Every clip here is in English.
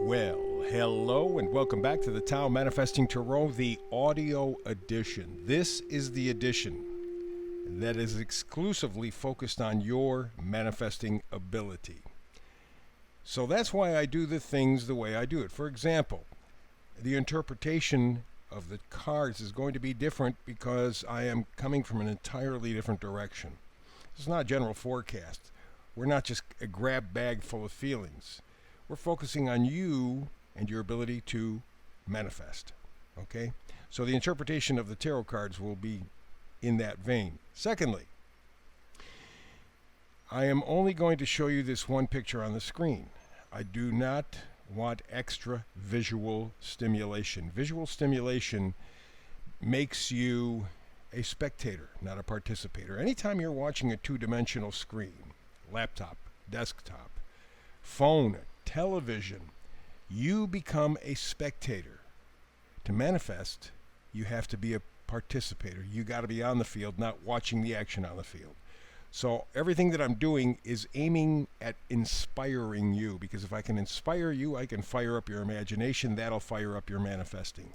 Well, hello and welcome back to the Tao Manifesting Tarot, the audio edition. This is the edition that is exclusively focused on your manifesting ability. So that's why I do the things the way I do it. For example, the interpretation of the cards is going to be different because I am coming from an entirely different direction. It's not a general forecast. We're not just a grab bag full of feelings. We're focusing on you and your ability to manifest. Okay? So the interpretation of the tarot cards will be in that vein. Secondly, I am only going to show you this one picture on the screen. I do not want extra visual stimulation. Visual stimulation makes you a spectator, not a participator. Anytime you're watching a two-dimensional screen, laptop, desktop, phone, television, you become a spectator. To manifest, you have to be a participator. You got to be on the field, not watching the action on the field. So everything that I'm doing is aiming at inspiring you, because if I can inspire you, I can fire up your imagination. That'll fire up your manifesting.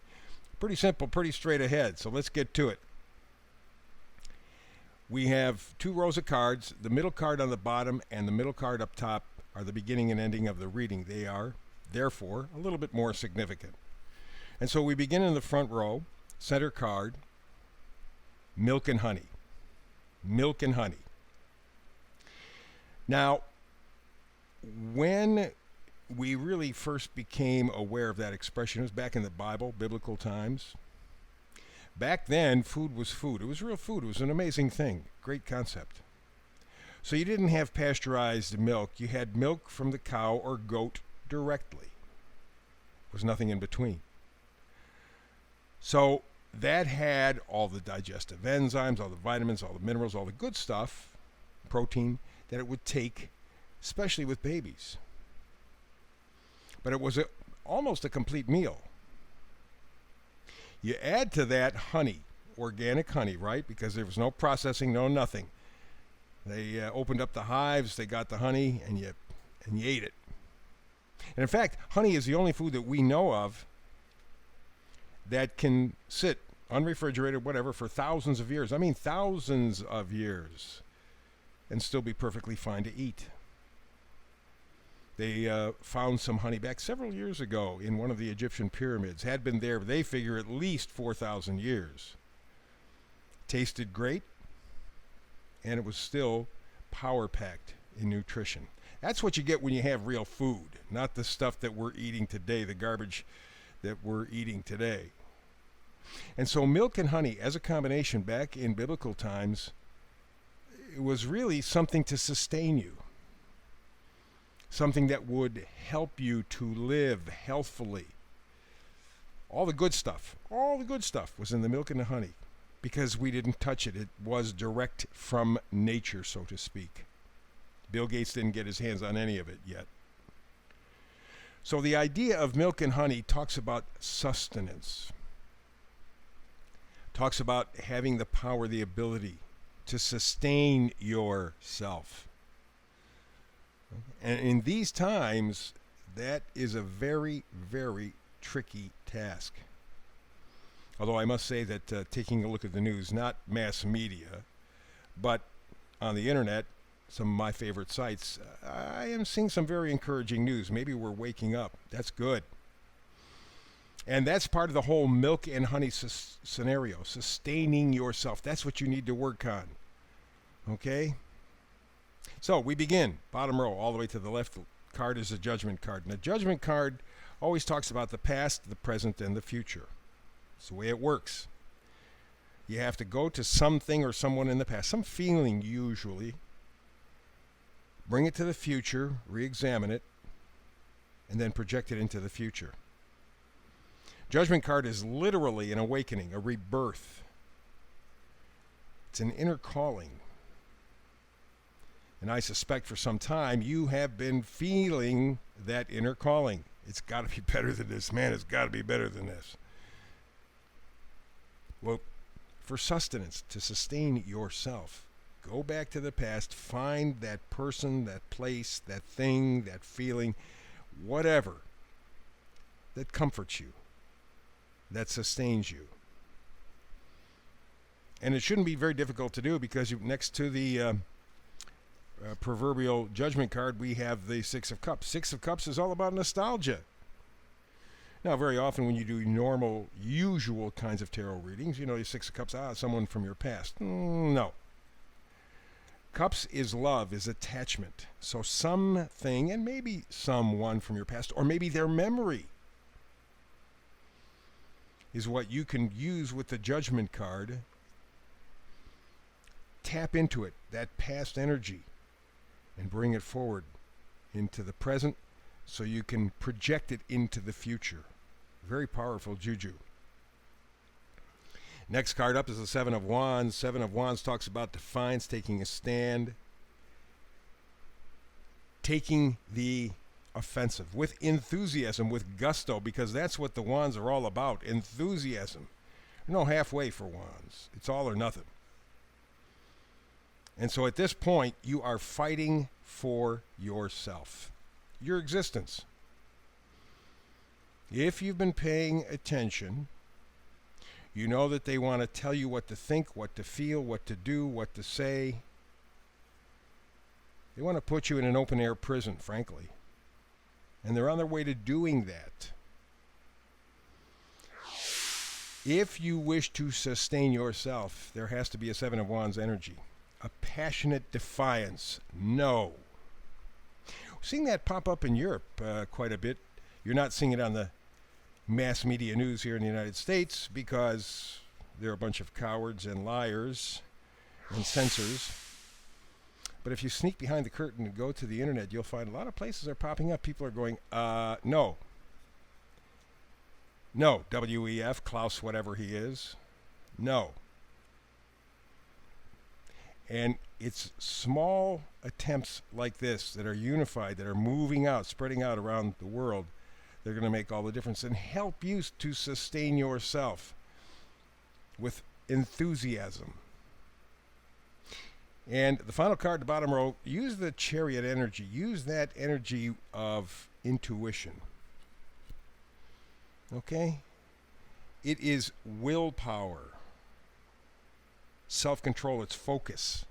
Pretty simple, pretty straight ahead. So let's get to it. We have two rows of cards. The middle card on the bottom and the middle card up top are the beginning and ending of the reading. They are, therefore, a little bit more significant. And so we begin in the front row, center card, milk and honey. Milk and honey. Now, when we really first became aware of that expression, it was back in the Bible, biblical times. Back then, food was food. It was real food. It was an amazing thing. Great concept. So you didn't have pasteurized milk. You had milk from the cow or goat directly. There was nothing in between. So that had all the digestive enzymes, all the vitamins, all the minerals, all the good stuff, protein, that it would take, especially with babies. But it was almost a complete meal. You add to that honey, organic honey, right? Because there was no processing, no nothing. They opened up the hives, they got the honey, and you ate it. And in fact, honey is the only food that we know of that can sit unrefrigerated, whatever, for thousands of years. I mean, thousands of years, and still be perfectly fine to eat. They found some honey back several years ago in one of the Egyptian pyramids. Had been there, they figure, at least 4,000 years. Tasted great, and it was still power-packed in nutrition. That's what you get when you have real food, not the stuff that we're eating today, the garbage that we're eating today. And so milk and honey, as a combination back in biblical times, it was really something to sustain you. Something that would help you to live healthfully. All the good stuff was in the milk and the honey, because we didn't touch it. It was direct from nature, so to speak. Bill Gates didn't get his hands on any of it yet. So the idea of milk and honey talks about sustenance. Talks about having the power, the ability to sustain yourself. And in these times, that is a very, very tricky task. Although I must say that taking a look at the news, not mass media, but on the internet, some of my favorite sites, I am seeing some very encouraging news. Maybe we're waking up. That's good. And that's part of the whole milk and honey scenario, sustaining yourself. That's what you need to work on. Okay? So we begin, bottom row, all the way to the left card is a judgment card. And the judgment card always talks about the past, the present, and the future. It's the way it works. You have to go to something or someone in the past, some feeling usually, bring it to the future, re-examine it, and then project it into the future. Judgment card is literally an awakening, a rebirth. It's an inner calling. And I suspect for some time you have been feeling that inner calling. It's got to be better than this, man. It's got to be better than this. Well, for sustenance, to sustain yourself, go back to the past, find that person, that place, that thing, that feeling, whatever, that comforts you, that sustains you. And it shouldn't be very difficult to do because next to the proverbial judgment card, we have the Six of Cups. Six of Cups is all about nostalgia. Now, very often when you do normal, usual kinds of tarot readings, your Six of Cups, someone from your past. No. Cups is love, is attachment. So something, and maybe someone from your past, or maybe their memory, is what you can use with the judgment card. Tap into it, that past energy, and bring it forward into the present so you can project it into the future. Very powerful juju. Next card up is the Seven of Wands. Seven of Wands talks about defiance, taking a stand, taking the offensive with enthusiasm, with gusto, because that's what the Wands are all about, enthusiasm. No halfway for Wands. It's all or nothing. And so at this point, you are fighting for yourself, your existence. If you've been paying attention, you know that they want to tell you what to think, what to feel, what to do, what to say. They want to put you in an open-air prison, frankly. And they're on their way to doing that. If you wish to sustain yourself, there has to be a Seven of Wands energy. A passionate defiance. No. Seeing that pop up in Europe quite a bit. You're not seeing it on the mass media news here in the United States because they're a bunch of cowards and liars and censors. But if you sneak behind the curtain and go to the internet, you'll find a lot of places are popping up. People are going, no. No, WEF, Klaus, whatever he is. No. And it's small attempts like this that are unified, that are moving out, spreading out around the world. They're going to make all the difference and help you to sustain yourself with enthusiasm. And the final card, the bottom row, use the Chariot energy. Use that energy of intuition. Okay? It is willpower. Self-control, it's focus.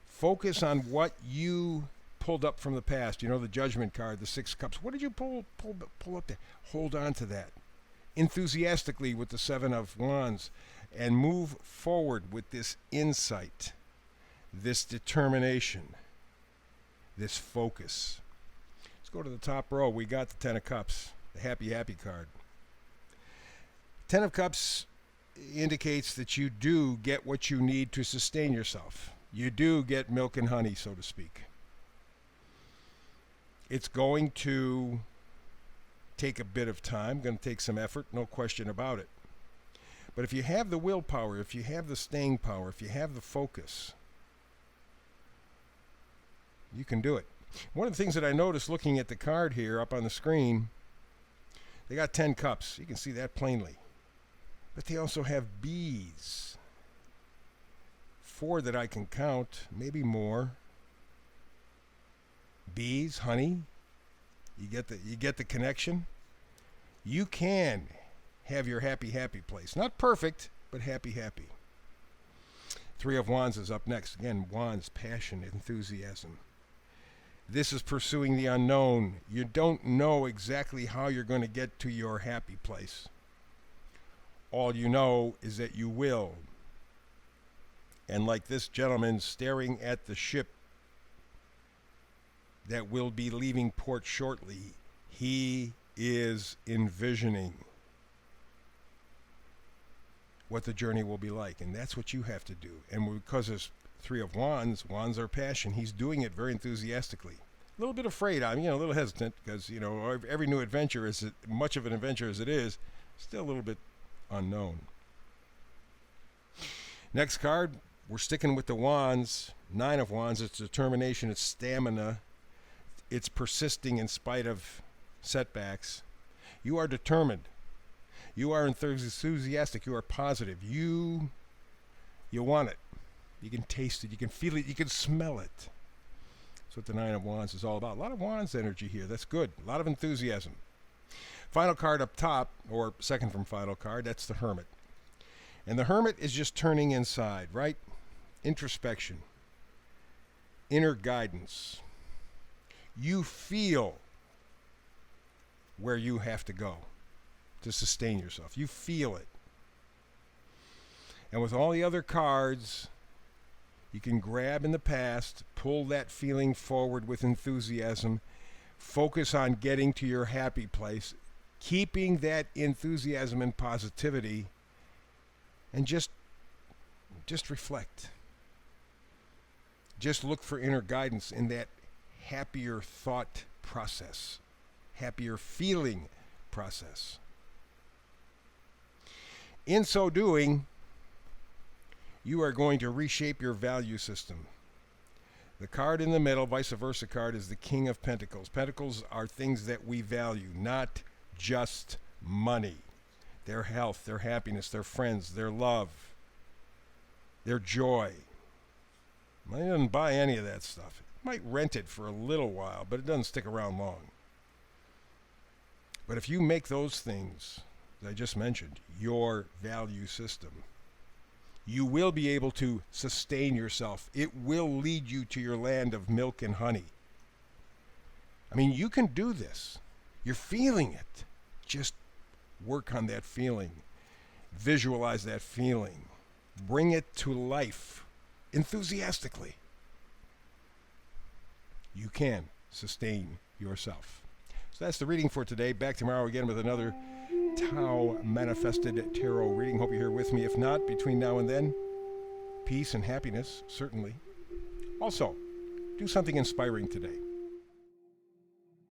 Focus on what you pulled up from the past. You know, the judgment card, the Six Cups. What did you pull up there? Hold on to that. Enthusiastically with the Seven of Wands and move forward with this insight, this determination, this focus. Let's go to the top row. We got the Ten of Cups, the happy, happy card. Ten of Cups indicates that you do get what you need to sustain yourself. You do get milk and honey, so to speak. It's going to take a bit of time, going to take some effort, no question about it. But if you have the willpower, if you have the staying power, if you have the focus, you can do it. One of the things that I noticed looking at the card here up on the screen, they got 10 cups. You can see that plainly. But they also have bees. 4 that I can count, maybe more. Bees, honey. You get the connection. You can have your happy, happy place. Not perfect, but happy, happy. 3 of Wands is up next. Again, Wands, passion, enthusiasm. This is pursuing the unknown. You don't know exactly how you're going to get to your happy place. All you know is that you will. And like this gentleman staring at the ship that will be leaving port shortly, he is envisioning what the journey will be like. And that's what you have to do. And because there's 3 of Wands, Wands are passion. He's doing it very enthusiastically. A little bit afraid. I'm, a little hesitant because, every new adventure, is much of an adventure as it is, still a little bit unknown. Next card, we're sticking with the Wands. 9 of Wands, it's determination, it's stamina. It's persisting in spite of setbacks. You are determined. You are enthusiastic. You are positive. You want it. You can taste it. You can feel it. You can smell it. That's what the 9 of Wands is all about. A lot of Wands energy here. That's good. A lot of enthusiasm. Final card up top, or second from final card, that's the Hermit. And the Hermit is just turning inside, right? Introspection, inner guidance. You feel where you have to go to sustain yourself. You feel it. And with all the other cards, you can grab in the past, pull that feeling forward with enthusiasm, focus on getting to your happy place, keeping that enthusiasm and positivity, and just reflect. Just look for inner guidance in that happier thought process, happier feeling process. In so doing, you are going to reshape your value system. The card in the middle, vice versa card, is the King of Pentacles. Pentacles are things that we value, not just money. Their health, their happiness, their friends, their love, their joy. Money doesn't buy any of that stuff. It might rent it for a little while, but it doesn't stick around long. But if you make those things that I just mentioned your value system, you will be able to sustain yourself. It will lead you to your land of milk and honey. I mean, you can do this. You're feeling it. Just work on that feeling. Visualize that feeling. Bring it to life enthusiastically. You can sustain yourself. So that's the reading for today. Back tomorrow again with another Tao Manifested Tarot reading. Hope you're here with me. If not, between now and then, peace and happiness, certainly. Also, do something inspiring today.